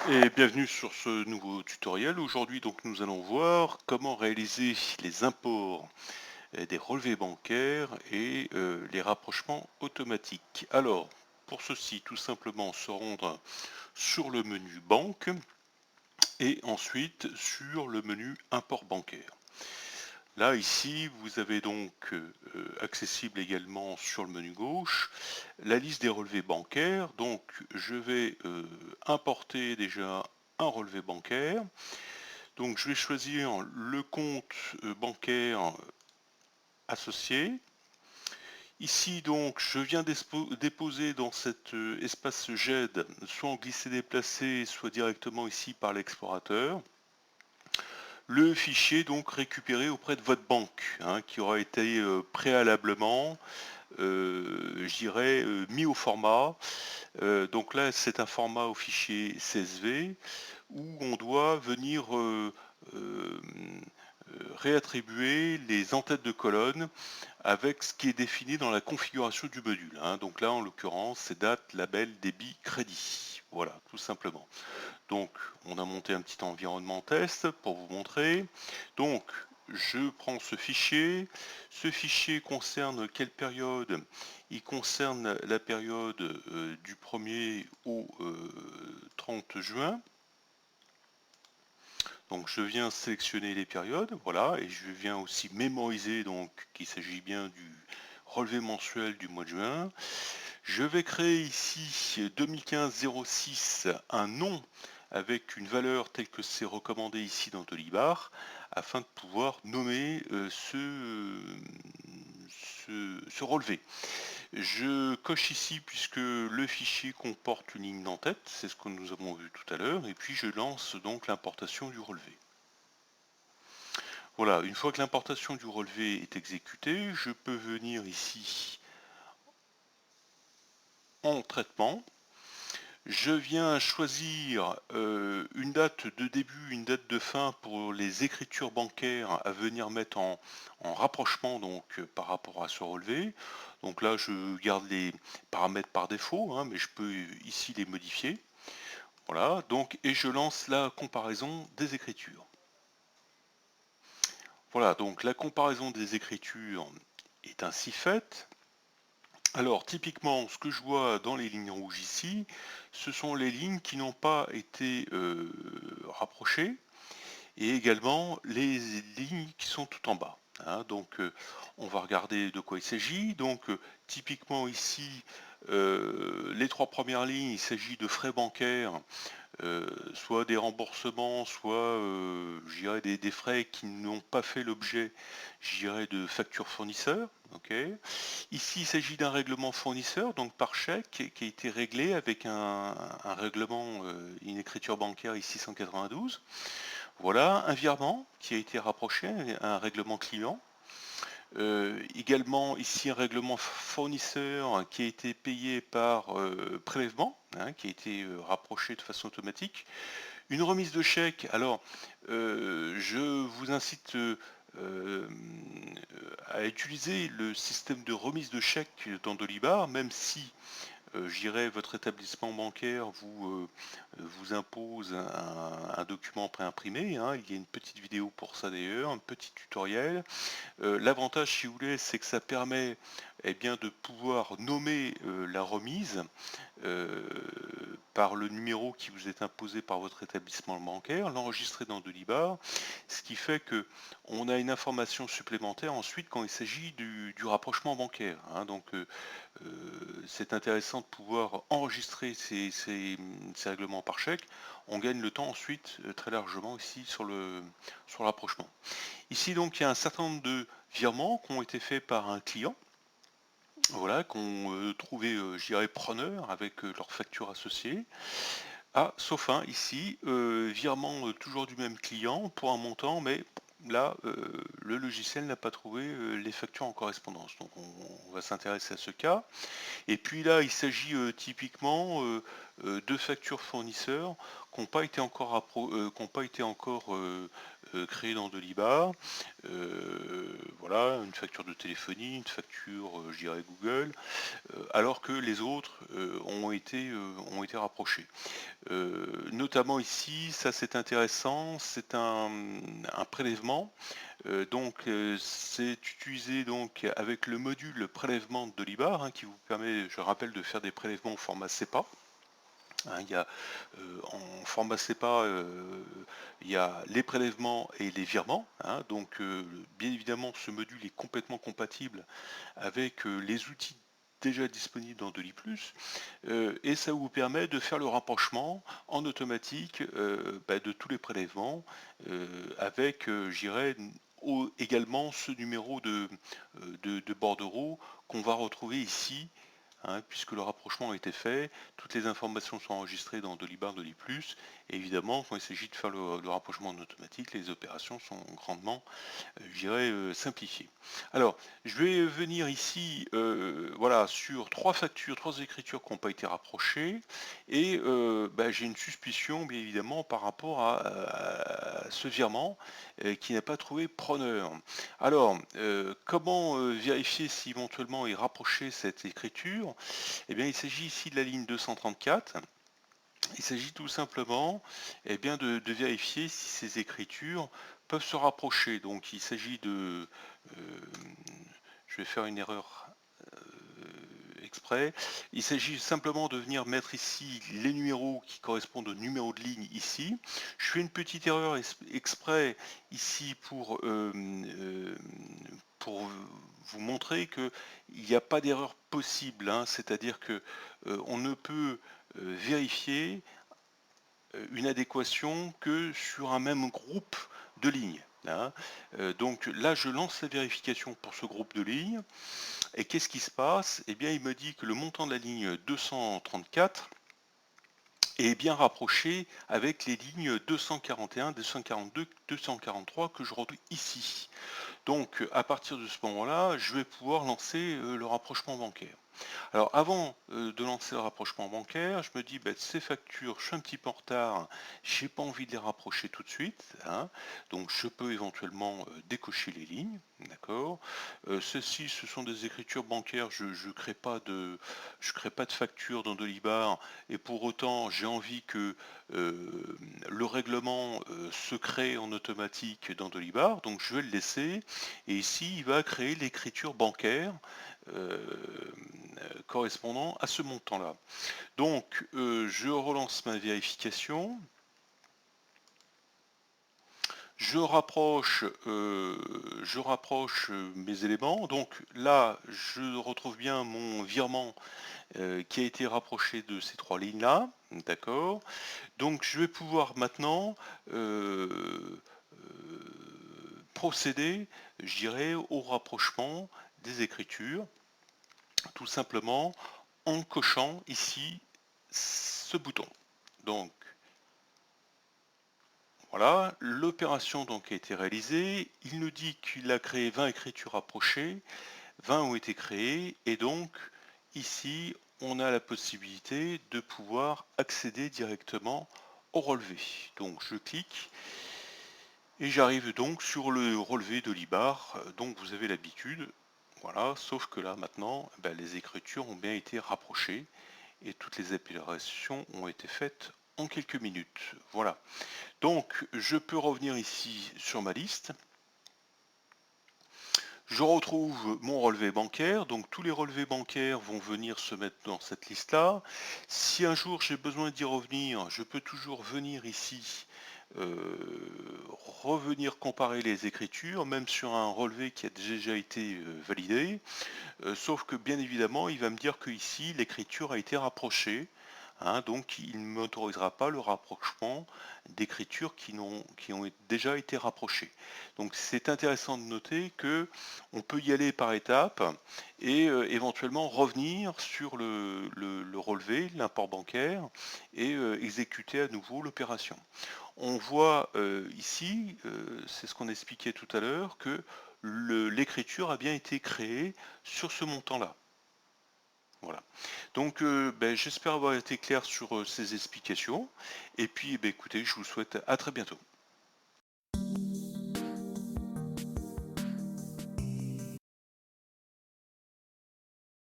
Et bienvenue sur ce nouveau tutoriel. Aujourd'hui, donc, nous allons voir comment réaliser les imports des relevés bancaires et les rapprochements automatiques. Alors, pour ceci, tout simplement se rendre sur le menu banque et ensuite sur le menu import bancaire. Là, ici, vous avez donc accessible également sur le menu gauche la liste des relevés bancaires. Donc, je vais importer déjà un relevé bancaire. Donc, je vais choisir le compte bancaire associé. Ici, donc, je viens déposer dans cet espace GED, soit en glisser-déplacer, soit directement ici par l'explorateur, le fichier donc récupéré auprès de votre banque, hein, qui aura été préalablement, je dirais, mis au format. Donc là, c'est un format au fichier CSV où on doit venir réattribuer les en-têtes de colonne avec ce qui est défini dans la configuration du module, hein. Donc là, en l'occurrence, c'est date, label, débit, crédit. Voilà, tout simplement. Donc, on a monté un petit environnement test pour vous montrer. Donc, je prends ce fichier. Ce fichier concerne quelle période? Il concerne la période du 1er au 30 juin. Donc, je viens sélectionner les périodes, voilà, et je viens aussi mémoriser donc qu'il s'agit bien du relevé mensuel du mois de juin. Je vais créer ici 2015-06 un nom avec une valeur telle que c'est recommandé ici dans Dolibar afin de pouvoir nommer ce relevé. Je coche ici puisque le fichier comporte une ligne d'en-tête, c'est ce que nous avons vu tout à l'heure, et puis je lance donc l'importation du relevé. Voilà, une fois que l'importation du relevé est exécutée, je peux venir ici en traitement. Je viens choisir une date de début, une date de fin pour les écritures bancaires à venir mettre en rapprochement donc par rapport à ce relevé. Donc là, je garde les paramètres par défaut, hein, mais je peux ici les modifier. Voilà, donc et je lance la comparaison des écritures. Voilà, donc la comparaison des écritures est ainsi faite. Alors typiquement, ce que je vois dans les lignes rouges ici, ce sont les lignes qui n'ont pas été rapprochées et également les lignes qui sont tout en bas, hein. Donc on va regarder de quoi il s'agit. Donc typiquement ici, les trois premières lignes, il s'agit de frais bancaires, soit des remboursements, soit je dirais des frais qui n'ont pas fait l'objet, je dirais, de factures fournisseurs. Ok. Ici, il s'agit d'un règlement fournisseur, donc par chèque, qui a été réglé avec un règlement, une écriture bancaire ici 192. Voilà, un virement qui a été rapproché, un règlement client. Également ici un règlement fournisseur qui a été payé par prélèvement, hein, qui a été rapproché de façon automatique. Une remise de chèque, alors je vous incite à utiliser le système de remise de chèque dans Dolibar, même si je dirais votre établissement bancaire vous impose un document préimprimé, hein. Il y a une petite vidéo pour ça d'ailleurs, un petit tutoriel. L'avantage, si vous voulez, c'est que ça permet eh bien, de pouvoir nommer la remise euh, par le numéro qui vous est imposé par votre établissement bancaire, l'enregistrer dans Delibar, ce qui fait que on a une information supplémentaire ensuite quand il s'agit du rapprochement bancaire, hein. Donc c'est intéressant de pouvoir enregistrer ces règlements par chèque. On gagne le temps ensuite très largement ici sur le rapprochement. Ici donc il y a un certain nombre de virements qui ont été faits par un client, voilà, qui ont trouvé, je dirais, preneur avec leur facture associée. Ah, sauf un ici, virement toujours du même client pour un montant, mais là, le logiciel n'a pas trouvé les factures en correspondance. Donc on va s'intéresser à ce cas. Et puis là, il s'agit typiquement deux factures fournisseurs qui n'ont pas été encore, créées dans Delibar. Voilà, une facture de téléphonie, une facture, je dirais Google, alors que les autres ont été rapprochés. Notamment ici, ça c'est intéressant, c'est un prélèvement. C'est utilisé donc avec le module prélèvement de l'IBAR, qui vous permet, je rappelle, de faire des prélèvements au format SEPA. Il y a, en format SEPA, il y a les prélèvements et les virements. Bien évidemment, ce module est complètement compatible avec les outils déjà disponibles dans Deli+, et ça vous permet de faire le rapprochement en automatique de tous les prélèvements avec, j'irais, également ce numéro de bordereau qu'on va retrouver ici, puisque le rapprochement a été fait, toutes les informations sont enregistrées dans Delibar, Deli+, et évidemment, quand il s'agit de faire le rapprochement en automatique, les opérations sont grandement, je dirais, simplifiées. Alors, je vais venir ici, voilà, sur trois factures, trois écritures qui n'ont pas été rapprochées, et j'ai une suspicion, bien évidemment, par rapport à ce virement qui n'a pas trouvé preneur. Alors, comment vérifier si éventuellement est rapproché cette écriture? Eh bien, il s'agit ici de la ligne 234. Il s'agit tout simplement de vérifier si ces écritures peuvent se rapprocher. Donc, il s'agit de... je vais faire une erreur exprès. Il s'agit simplement de venir mettre ici les numéros qui correspondent au numéro de ligne ici. Je fais une petite erreur exprès ici pour vous montrer qu'il n'y a pas d'erreur possible, c'est-à-dire que on ne peut vérifier une adéquation que sur un même groupe de lignes. Donc là, je lance la vérification pour ce groupe de lignes. Et qu'est-ce qui se passe? Eh bien, il me dit que le montant de la ligne 234 est bien rapproché avec les lignes 241, 242, 243 que je retrouve ici. Donc, à partir de ce moment-là, je vais pouvoir lancer le rapprochement bancaire. Alors avant de lancer le rapprochement bancaire, je me dis ces factures, je suis un petit peu en retard, j'ai pas envie de les rapprocher tout de suite, donc je peux éventuellement décocher les lignes, d'accord. Ceci, ce sont des écritures bancaires, je crée pas de facture dans Delibar, et pour autant j'ai envie que le règlement se crée en automatique dans Delibar, donc je vais le laisser, et ici il va créer l'écriture bancaire correspondant à ce montant-là. Donc, je relance ma vérification. Je rapproche mes éléments. Donc là, je retrouve bien mon virement qui a été rapproché de ces trois lignes-là. D'accord. Donc, je vais pouvoir maintenant procéder, je dirais, au rapprochement des écritures, tout simplement en cochant ici ce bouton. Donc voilà, l'opération donc a été réalisée. Il nous dit qu'il a créé 20 écritures rapprochées, 20 ont été créées, et donc ici on a la possibilité de pouvoir accéder directement au relevé. Donc je clique et j'arrive donc sur le relevé de l'IBAR, dont vous avez l'habitude. Voilà, sauf que là maintenant, les écritures ont bien été rapprochées et toutes les opérations ont été faites en quelques minutes. Voilà. Donc je peux revenir ici sur ma liste. Je retrouve mon relevé bancaire, donc tous les relevés bancaires vont venir se mettre dans cette liste-là. Si un jour j'ai besoin d'y revenir, je peux toujours venir ici, revenir comparer les écritures, même sur un relevé qui a déjà été validé. Sauf que bien évidemment, il va me dire que ici l'écriture a été rapprochée. Donc il ne m'autorisera pas le rapprochement d'écritures qui ont déjà été rapprochées. Donc c'est intéressant de noter que on peut y aller par étapes et éventuellement revenir sur le relevé, l'import bancaire, et exécuter à nouveau l'opération. On voit ici, c'est ce qu'on expliquait tout à l'heure, que l'écriture a bien été créée sur ce montant-là. Voilà. Donc, ben, j'espère avoir été clair sur ces explications. Et puis, ben, écoutez, je vous souhaite à très bientôt.